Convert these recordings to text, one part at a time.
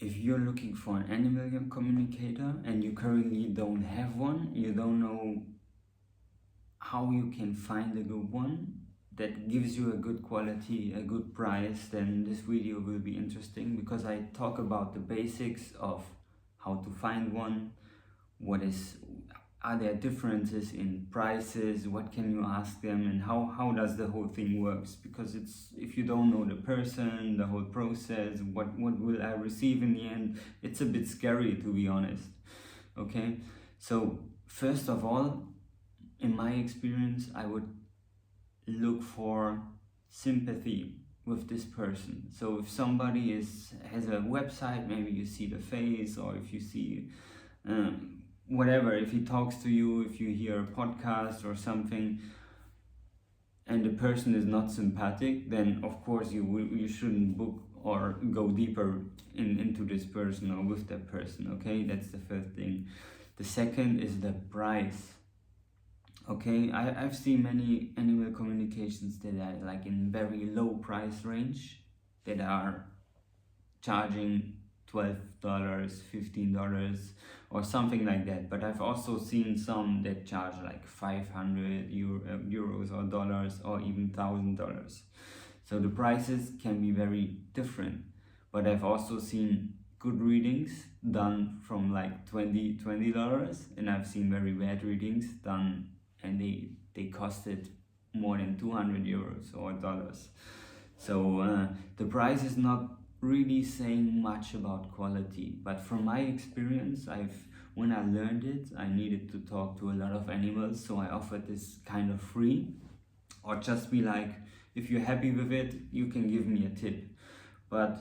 if you're looking for an animal communicator and you currently don't have one, you don't know how you can find a good one that gives you a good quality, a good price, then this video will be interesting, because I talk about the basics of how to find one, are there differences in prices, what can you ask them, and how does the whole thing works, because if you don't know the person, the whole process, what will I receive in the end, it's a bit scary, to be honest. Okay, so first of all, in my experience, I would look for sympathy with this person. So if somebody has a website, maybe you see the face, or if you see whatever, if he talks to you, if you hear a podcast or something, and the person is not sympathetic, then of course you shouldn't book or go deeper into this person or with that person. Okay, that's the first thing. The second is the price. Okay, I've seen many animal communications that are like in very low price range, that are charging $12, $15 or something like that. But I've also seen some that charge like 500 euros or dollars, or even $1,000. So the prices can be very different. But I've also seen good readings done from like $20, and I've seen very bad readings done and they costed more than 200 euros or dollars. So the price is not really saying much about quality, but from my experience, when I learned it, I needed to talk to a lot of animals, so I offered this kind of free, or just be like, if you're happy with it, you can give me a tip. But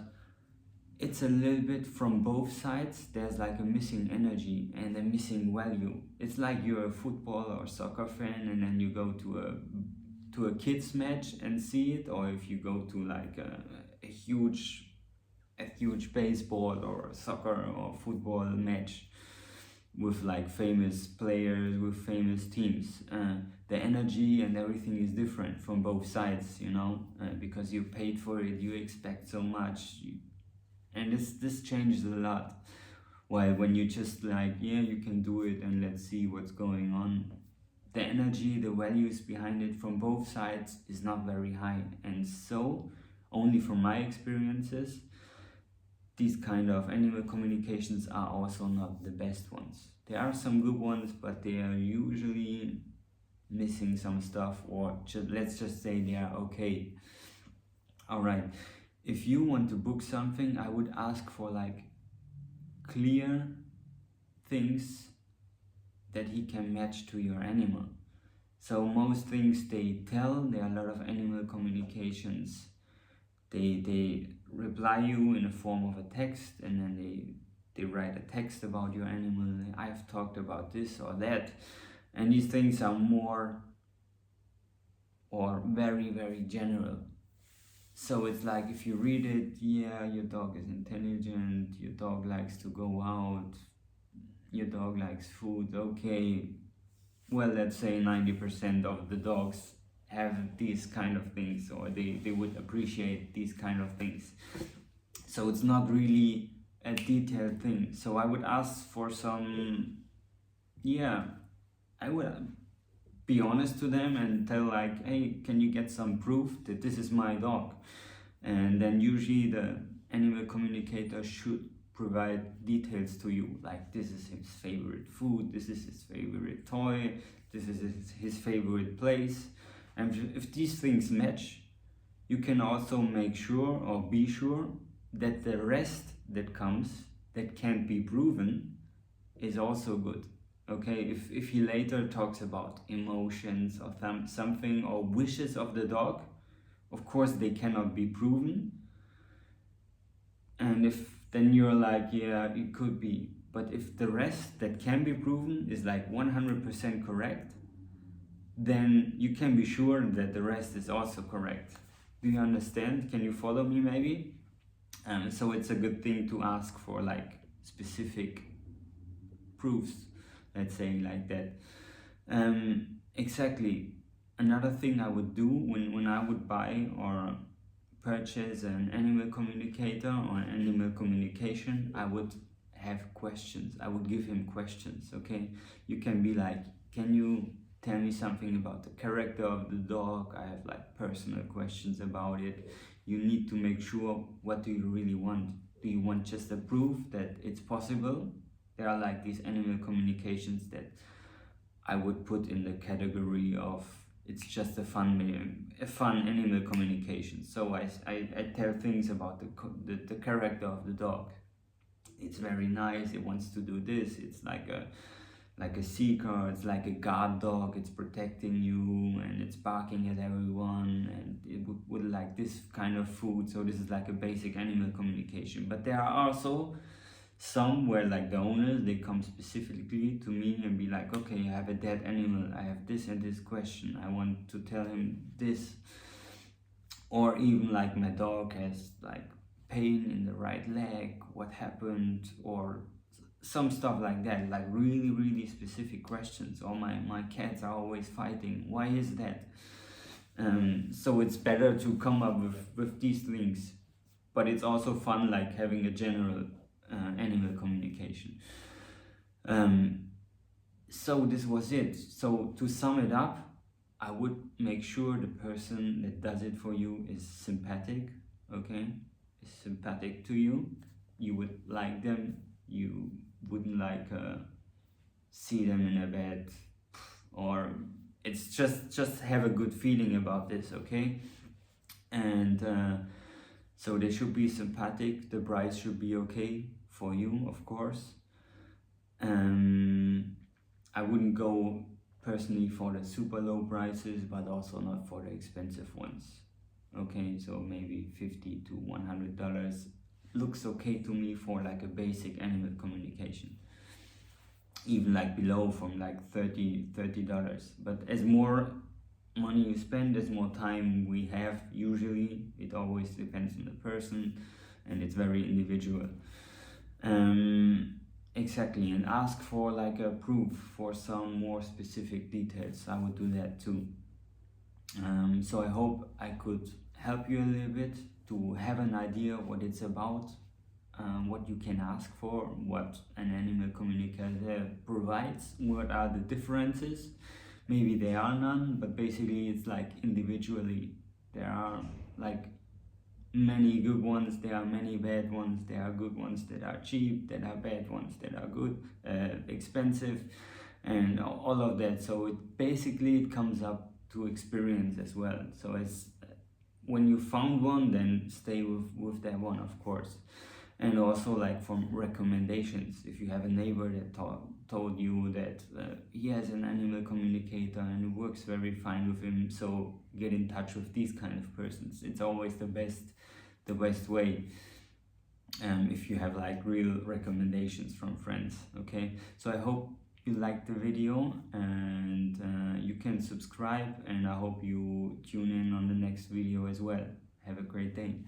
it's a little bit from both sides. There's like a missing energy and a missing value. It's like you're a football or soccer fan, and then you go to a kids match and see it, or if you go to like a huge baseball or soccer or football match with like famous players, with famous teams, the energy and everything is different from both sides, because you paid for it, you expect so much, and this changes a lot. While when you just like, yeah, you can do it and let's see what's going on, the energy, the values behind it from both sides is not very high. And so, only from my experiences, these kind of animal communications are also not the best ones. There are some good ones, but they are usually missing some stuff, or let's just say they are okay. Alright, if you want to book something, I would ask for like clear things that he can match to your animal. So most things there are a lot of animal communications. They reply you in a form of a text, and then they write a text about your animal. I've talked about this or that, and these things are more or very, very general. So it's like, if you read it, yeah, your dog is intelligent, your dog likes to go out, your dog likes food, okay. Well, let's say 90% of the dogs have these kind of things, or they would appreciate these kind of things. So it's not really a detailed thing. So I would ask for some, I would be honest to them and tell like, hey, can you get some proof that this is my dog? And then usually the animal communicator should provide details to you, like this is his favorite food, this is his favorite toy, this is his favorite place. And if these things match, you can also make sure or be sure that the rest that comes, that can't be proven, is also good. Okay, if he later talks about emotions or something, or wishes of the dog, of course they cannot be proven. And then you're like, yeah, it could be. But if the rest that can be proven is like 100% correct, then you can be sure that the rest is also correct. Do you understand? Can you follow me maybe? So it's a good thing to ask for like specific proofs, let's say like that. Exactly. Another thing I would do when I would buy or purchase an animal communicator or an animal communication, I would have questions. I would give him questions, okay? You can be like, can you tell me something about the character of the dog? I have like personal questions about it. You need to make sure, what do you really want? Do you want just a proof that it's possible? There are like these animal communications that I would put in the category of, it's just a fun animal communication. So I tell things about the character of the dog. It's very nice, it wants to do this, it's like a seeker, it's like a guard dog, it's protecting you and it's barking at everyone, and it would like this kind of food. So this is like a basic animal communication. But there are also some where like the owners, they come specifically to me and be like, okay, I have a dead animal, I have this and this question, I want to tell him this. Or even like my dog has like pain in the right leg, what happened, or some stuff like that, like really specific questions. Or my cats are always fighting, why is that? So it's better to come up with these links. But it's also fun like having a general animal communication. So this was it. So to sum it up, I would make sure the person that does it for you is sympathetic, okay? Is sympathetic to you. You would like them. You wouldn't like see them in a bed, or it's just have a good feeling about this, okay? And so they should be sympathetic. The price should be okay for you, of course. I wouldn't go personally for the super low prices, but also not for the expensive ones. Okay, so maybe $50 to $100 looks okay to me for like a basic animal communication. Even like below, from like $30. But as more money you spend, as more time we have, usually it always depends on the person, and it's very individual. Exactly, and ask for like a proof for some more specific details. I would do that too. So I hope I could help you a little bit to have an idea what it's about, what you can ask for, what an animal communicator provides, what are the differences. Maybe there are none, but basically it's like individually. There are like many good ones, there are many bad ones, there are good ones that are cheap, there are bad ones that are good, expensive, and all of that. So it comes up to experience as well. So as when you found one, then stay with that one, of course. And also like from recommendations, if you have a neighbor that told you that he has an animal communicator and it works very fine with him, so get in touch with these kind of persons. It's always the best way, if you have like real recommendations from friends. Okay, so I hope you liked the video, and you can subscribe, and I hope you tune in on the next video as well. Have a great day.